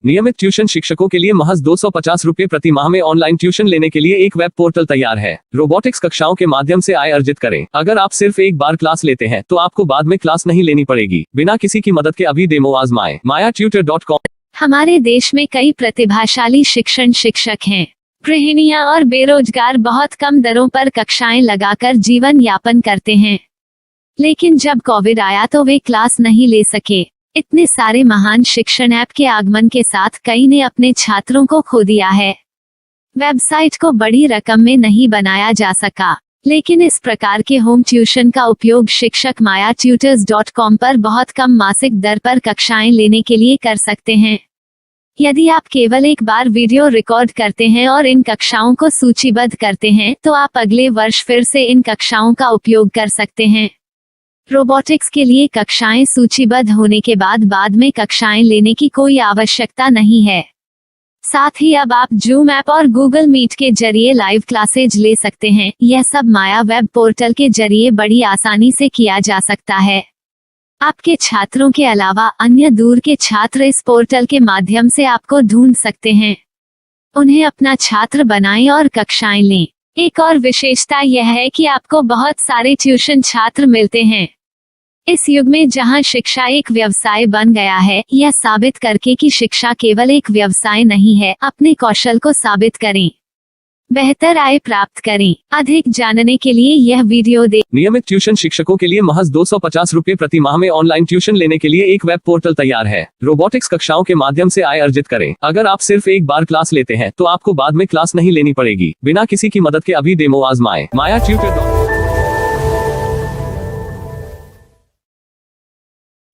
नियमित ट्यूशन शिक्षकों के लिए महज 250 रुपए प्रति माह में ऑनलाइन ट्यूशन लेने के लिए एक वेब पोर्टल तैयार है। रोबोटिक्स कक्षाओं के माध्यम से आय अर्जित करें। अगर आप सिर्फ एक बार क्लास लेते हैं तो आपको बाद में क्लास नहीं लेनी पड़ेगी। बिना किसी की मदद के अभी डेमो आजमाएं। mayatutor.com। हमारे देश में कई प्रतिभाशाली शिक्षक हैं। गृहिणियां और बेरोजगार बहुत कम दरों पर कक्षाएं लगाकर जीवन यापन करते हैं, लेकिन जब कोविड आया तो वे क्लास नहीं ले सके। इतने सारे महान शिक्षण ऐप के आगमन के साथ कई ने अपने छात्रों को खो दिया है। वेबसाइट को बड़ी रकम में नहीं बनाया जा सका, लेकिन इस प्रकार के होम ट्यूशन का उपयोग शिक्षक mayatutors.com पर बहुत कम मासिक दर पर कक्षाएं लेने के लिए कर सकते हैं। यदि आप केवल एक बार वीडियो रिकॉर्ड करते हैं और इन कक्षाओं को सूचीबद्ध करते हैं तो आप अगले वर्ष फिर से इन कक्षाओं का उपयोग कर सकते हैं। रोबोटिक्स के लिए कक्षाएं सूचीबद्ध होने के बाद में कक्षाएं लेने की कोई आवश्यकता नहीं है। साथ ही अब आप जूम ऐप और गूगल मीट के जरिए लाइव क्लासेज ले सकते हैं। यह सब माया वेब पोर्टल के जरिए बड़ी आसानी से किया जा सकता है। आपके छात्रों के अलावा अन्य दूर के छात्र इस पोर्टल के माध्यम से आपको ढूंढ सकते हैं। उन्हें अपना छात्र बनाएं और कक्षाएं लें। एक और विशेषता यह है कि आपको बहुत सारे ट्यूशन छात्र मिलते हैं। इस युग में जहां शिक्षा एक व्यवसाय बन गया है, यह साबित करके कि शिक्षा केवल एक व्यवसाय नहीं है, अपने कौशल को साबित करें, बेहतर आय प्राप्त करें। अधिक जानने के लिए यह वीडियो देखें। नियमित ट्यूशन शिक्षकों के लिए महज 250 रुपए प्रति माह में ऑनलाइन ट्यूशन लेने के लिए एक वेब पोर्टल तैयार है। रोबोटिक्स कक्षाओं के माध्यम से आय अर्जित करें। अगर आप सिर्फ एक बार क्लास लेते हैं तो आपको बाद में क्लास नहीं लेनी पड़ेगी। बिना किसी की मदद के अभी डेमो आजमाएं। mayatutor.com।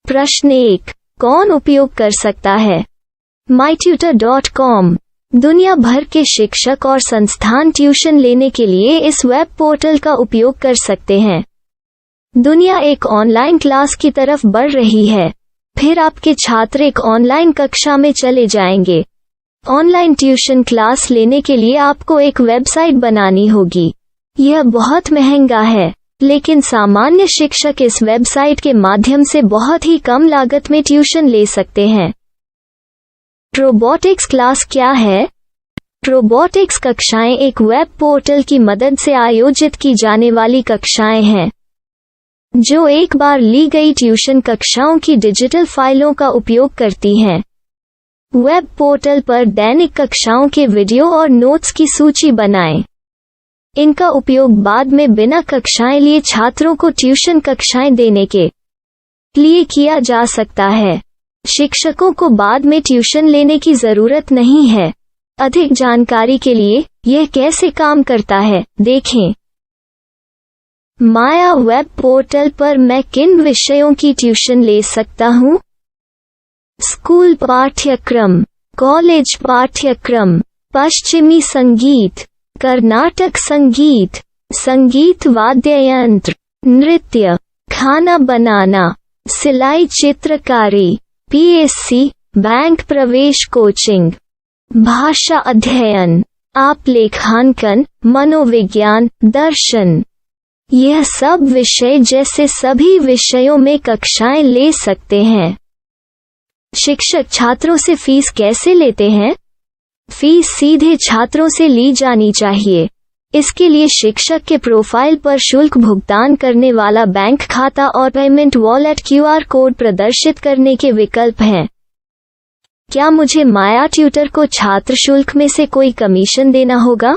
प्रश्न 1, कौन उपयोग कर सकता है? mytutor.com दुनिया भर के शिक्षक और संस्थान ट्यूशन लेने के लिए इस वेब पोर्टल का उपयोग कर सकते हैं। दुनिया एक ऑनलाइन क्लास की तरफ बढ़ रही है। फिर आपके छात्र एक ऑनलाइन कक्षा में चले जाएंगे। ऑनलाइन ट्यूशन क्लास लेने के लिए आपको एक वेबसाइट बनानी होगी। यह बहुत महंगा है, लेकिन सामान्य शिक्षक इस वेबसाइट के माध्यम से बहुत ही कम लागत में ट्यूशन ले सकते हैं। रोबोटिक्स क्लास क्या है? रोबोटिक्स कक्षाएं एक वेब पोर्टल की मदद से आयोजित की जाने वाली कक्षाएं हैं, जो एक बार ली गई ट्यूशन कक्षाओं की डिजिटल फाइलों का उपयोग करती हैं। वेब पोर्टल पर दैनिक कक्षाओं के वीडियो और नोट्स की सूची बनाएं। इनका उपयोग बाद में बिना कक्षाएं लिए छात्रों को ट्यूशन कक्षाएं देने के लिए किया जा सकता है। शिक्षकों को बाद में ट्यूशन लेने की जरूरत नहीं है। अधिक जानकारी के लिए यह कैसे काम करता है, देखें। माया वेब पोर्टल पर मैं किन विषयों की ट्यूशन ले सकता हूँ? स्कूल पाठ्यक्रम, कॉलेज पाठ्यक्रम, पश्चिमी संगीत, कर्नाटक संगीत, संगीत वाद्य यंत्र, नृत्य, खाना बनाना, सिलाई चित्रकारी, पीएससी, बैंक प्रवेश कोचिंग, भाषा अध्ययन, आप लेखांकन, मनोविज्ञान, दर्शन। यह सब विषय जैसे सभी विषयों में कक्षाएं ले सकते हैं। शिक्षक छात्रों से फीस कैसे लेते हैं? फीस सीधे छात्रों से ली जानी चाहिए। इसके लिए शिक्षक के प्रोफाइल पर शुल्क भुगतान करने वाला बैंक खाता और पेमेंट वॉलेट क्यूआर कोड प्रदर्शित करने के विकल्प हैं। क्या मुझे माया ट्यूटर को छात्र शुल्क में से कोई कमीशन देना होगा?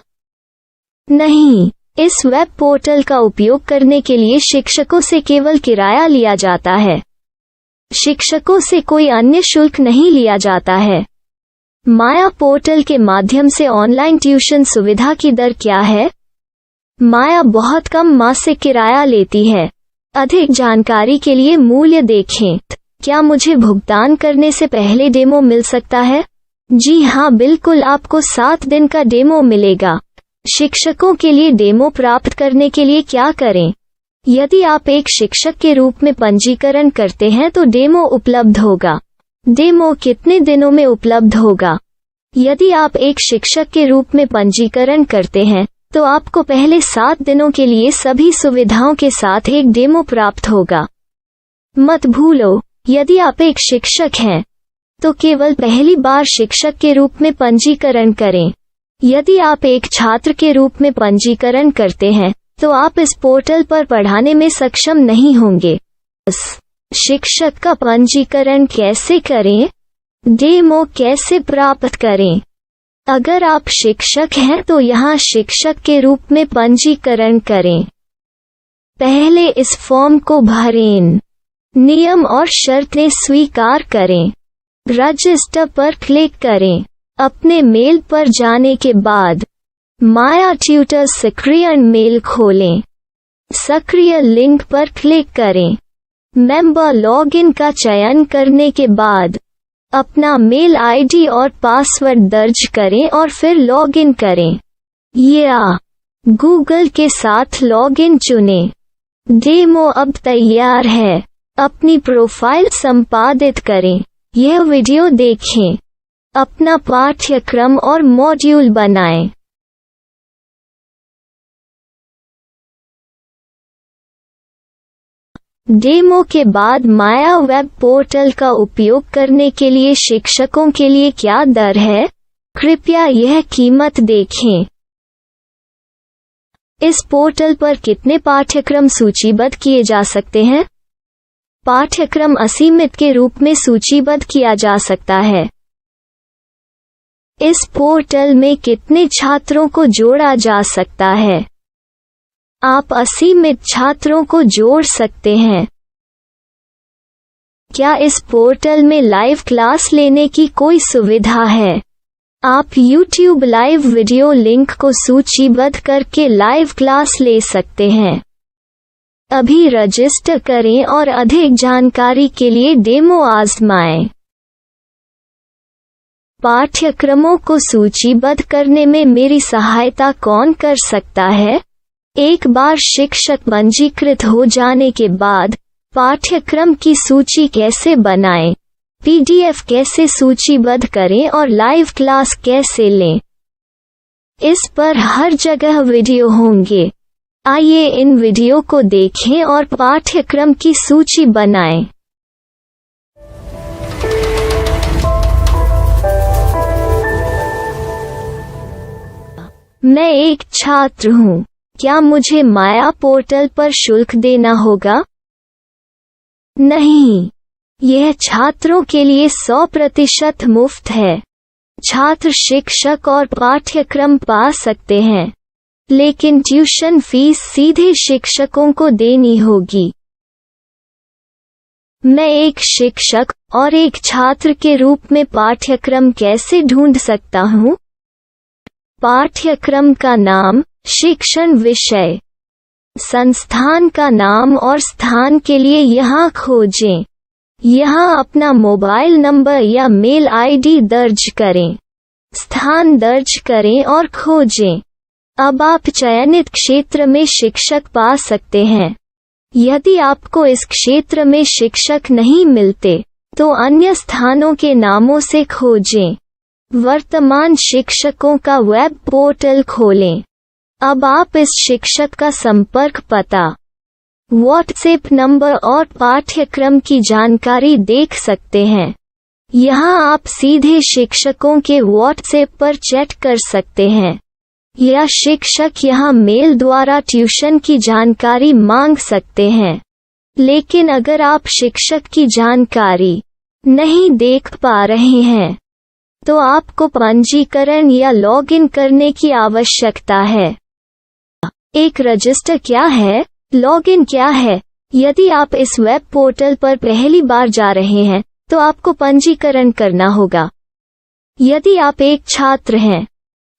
नहीं, इस वेब पोर्टल का उपयोग करने के लिए शिक्षकों से केवल किराया लिया जाता है। शिक्षकों से कोई अन्य शुल्क नहीं लिया जाता है। माया पोर्टल के माध्यम से ऑनलाइन ट्यूशन सुविधा की दर क्या है? माया बहुत कम मासिक किराया लेती है। अधिक जानकारी के लिए मूल्य देखें। क्या मुझे भुगतान करने से पहले डेमो मिल सकता है? जी हाँ, बिल्कुल, आपको 7 दिन का डेमो मिलेगा। शिक्षकों के लिए डेमो प्राप्त करने के लिए क्या करें? यदि आप एक शिक्षक के रूप में पंजीकरण करते हैं तो डेमो उपलब्ध होगा। डेमो कितने दिनों में उपलब्ध होगा? यदि आप एक शिक्षक के रूप में पंजीकरण करते हैं तो आपको पहले 7 दिनों के लिए सभी सुविधाओं के साथ एक डेमो प्राप्त होगा। मत भूलो, यदि आप एक शिक्षक हैं तो केवल पहली बार शिक्षक के रूप में पंजीकरण करें। यदि आप एक छात्र के रूप में पंजीकरण करते हैं तो आप इस पोर्टल पर पढ़ाने में सक्षम नहीं होंगे। शिक्षक का पंजीकरण कैसे करें? डेमो कैसे प्राप्त करें? अगर आप शिक्षक हैं तो यहाँ शिक्षक के रूप में पंजीकरण करें। पहले इस फॉर्म को भरें। नियम और शर्तें स्वीकार करें। रजिस्टर पर क्लिक करें। अपने मेल पर जाने के बाद माया ट्यूटर सक्रिय मेल खोलें। सक्रिय लिंक पर क्लिक करें। मेंबर लॉगिन का चयन करने के बाद अपना मेल आईडी और पासवर्ड दर्ज करें और फिर लॉगिन करें या गूगल के साथ लॉगिन चुनें। डेमो अब तैयार है। अपनी प्रोफाइल संपादित करें। यह वीडियो देखें। अपना पाठ्यक्रम और मॉड्यूल बनाएं। डेमो के बाद माया वेब पोर्टल का उपयोग करने के लिए शिक्षकों के लिए क्या दर है? कृपया यह कीमत देखें। इस पोर्टल पर कितने पाठ्यक्रम सूचीबद्ध किए जा सकते हैं? पाठ्यक्रम असीमित के रूप में सूचीबद्ध किया जा सकता है। इस पोर्टल में कितने छात्रों को जोड़ा जा सकता है? आप असीमित छात्रों को जोड़ सकते हैं। क्या इस पोर्टल में लाइव क्लास लेने की कोई सुविधा है? आप YouTube लाइव वीडियो लिंक को सूचीबद्ध करके लाइव क्लास ले सकते हैं। अभी रजिस्टर करें और अधिक जानकारी के लिए डेमो आजमाएं। पाठ्यक्रमों को सूचीबद्ध करने में मेरी सहायता कौन कर सकता है? एक बार शिक्षक पंजीकृत हो जाने के बाद पाठ्यक्रम की सूची कैसे बनाएं, PDF कैसे सूचीबद्ध करें और लाइव क्लास कैसे लें, इस पर हर जगह वीडियो होंगे। आइए इन वीडियो को देखें और पाठ्यक्रम की सूची बनाएं। मैं एक छात्र हूँ। क्या मुझे माया पोर्टल पर शुल्क देना होगा? नहीं, यह छात्रों के लिए 100% मुफ्त है। छात्र शिक्षक और पाठ्यक्रम पा सकते हैं, लेकिन ट्यूशन फीस सीधे शिक्षकों को देनी होगी। मैं एक शिक्षक और एक छात्र के रूप में पाठ्यक्रम कैसे ढूंढ सकता हूँ? पाठ्यक्रम का नाम, शिक्षण विषय, संस्थान का नाम और स्थान के लिए यहाँ खोजें। यहाँ अपना मोबाइल नंबर या मेल आईडी दर्ज करें। स्थान दर्ज करें और खोजें। अब आप चयनित क्षेत्र में शिक्षक पा सकते हैं। यदि आपको इस क्षेत्र में शिक्षक नहीं मिलते, तो अन्य स्थानों के नामों से खोजें। वर्तमान शिक्षकों का वेब पोर्टल खोलें। अब आप इस शिक्षक का संपर्क पता, व्हाट्सएप नंबर और पाठ्यक्रम की जानकारी देख सकते हैं। यहाँ आप सीधे शिक्षकों के व्हाट्सएप पर चैट कर सकते हैं या शिक्षक यहाँ मेल द्वारा ट्यूशन की जानकारी मांग सकते हैं। लेकिन अगर आप शिक्षक की जानकारी नहीं देख पा रहे हैं, तो आपको पंजीकरण या लॉगिन करने की आवश्यकता है। एक रजिस्टर क्या है? लॉगिन क्या है? यदि आप इस वेब पोर्टल पर पहली बार जा रहे हैं, तो आपको पंजीकरण करना होगा। यदि आप एक छात्र हैं,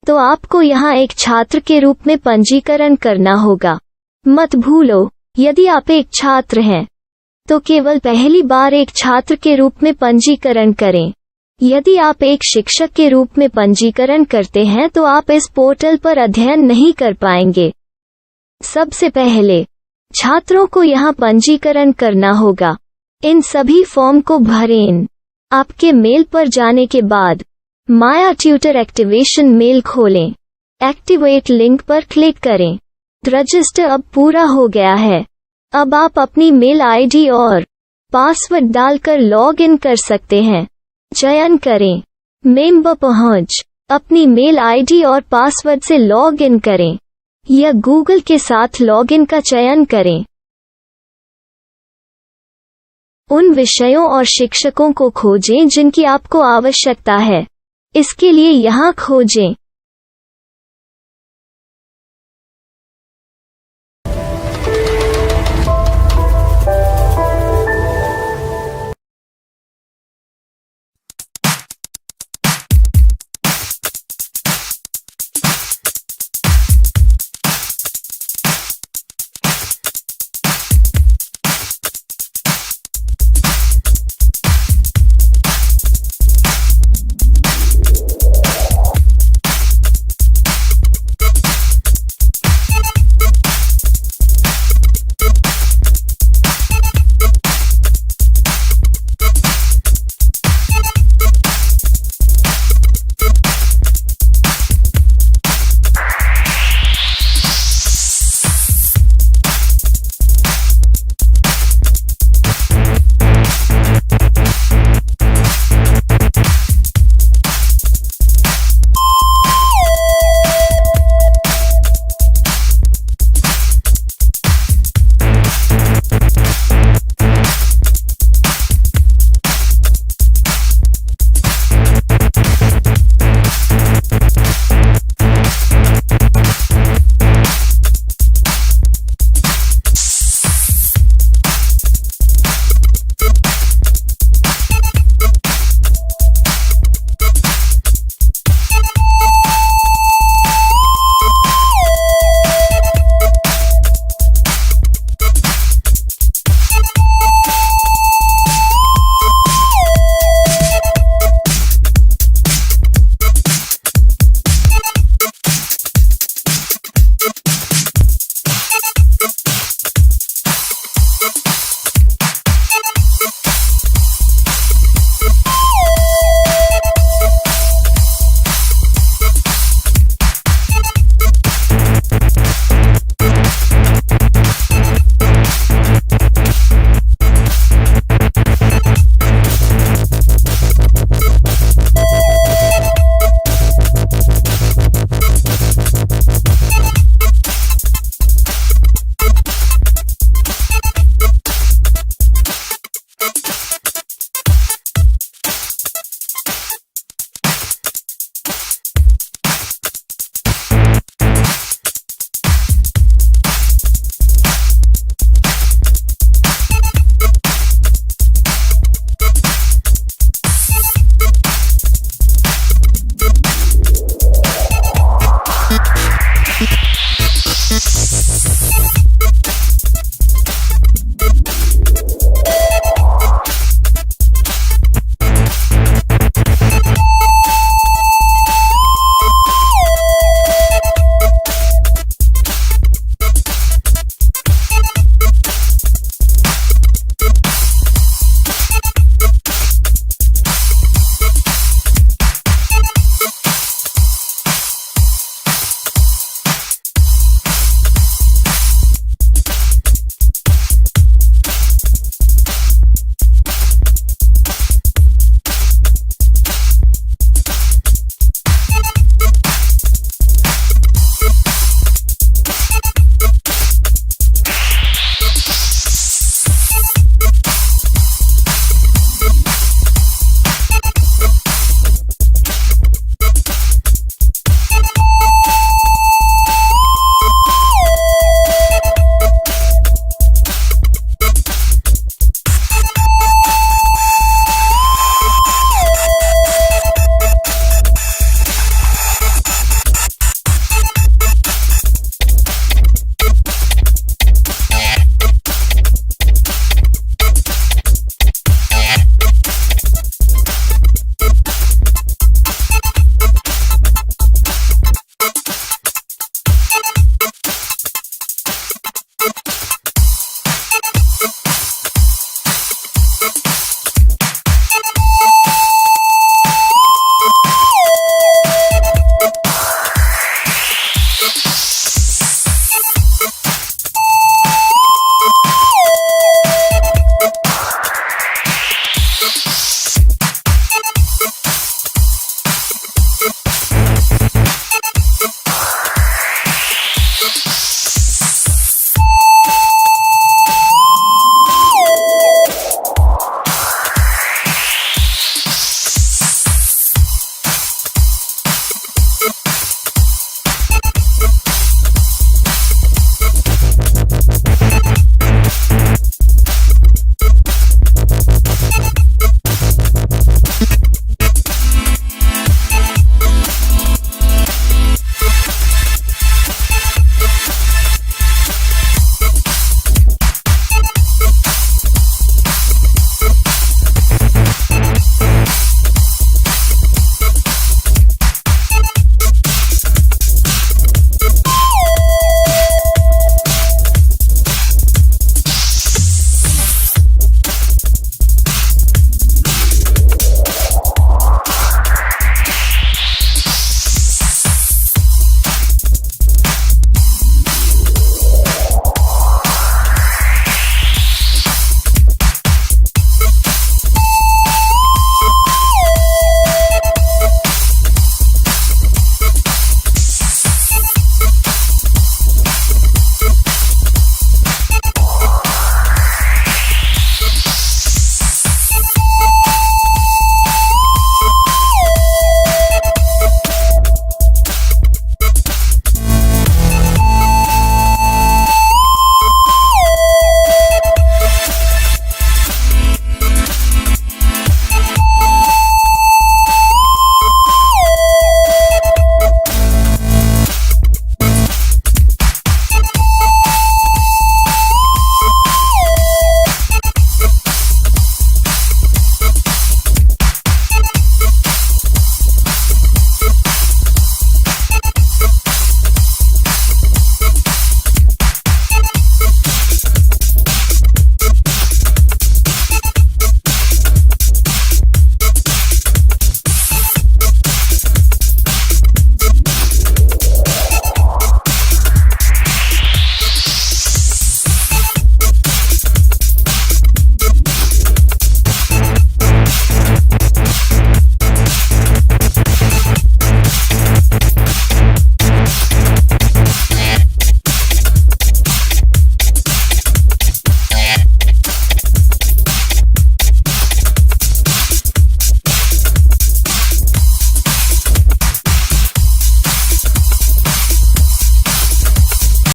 तो आपको यहाँ एक छात्र के रूप में पंजीकरण करना होगा। मत भूलो, यदि आप एक छात्र हैं, तो केवल पहली बार एक छात्र के रूप में पंजीकरण करें। यदि आप एक शिक्षक के रूप में पंजीकरण करते हैं तो आप इस पोर्टल पर अध्ययन नहीं कर पाएंगे। सबसे पहले छात्रों को यहाँ पंजीकरण करना होगा। इन सभी फॉर्म को भरें। आपके मेल पर जाने के बाद माया ट्यूटर एक्टिवेशन मेल खोलें। एक्टिवेट लिंक पर क्लिक करें। रजिस्टर अब पूरा हो गया है। अब आप अपनी मेल आईडी और पासवर्ड डालकर लॉग इन कर सकते हैं। चयन करें। मेंबर पहुंच। अपनी मेल आईडी और पासवर्ड से लॉग इन करें या गूगल के साथ लॉगिन का चयन करें। उन विषयों और शिक्षकों को खोजें जिनकी आपको आवश्यकता है। इसके लिए यहाँ खोजें।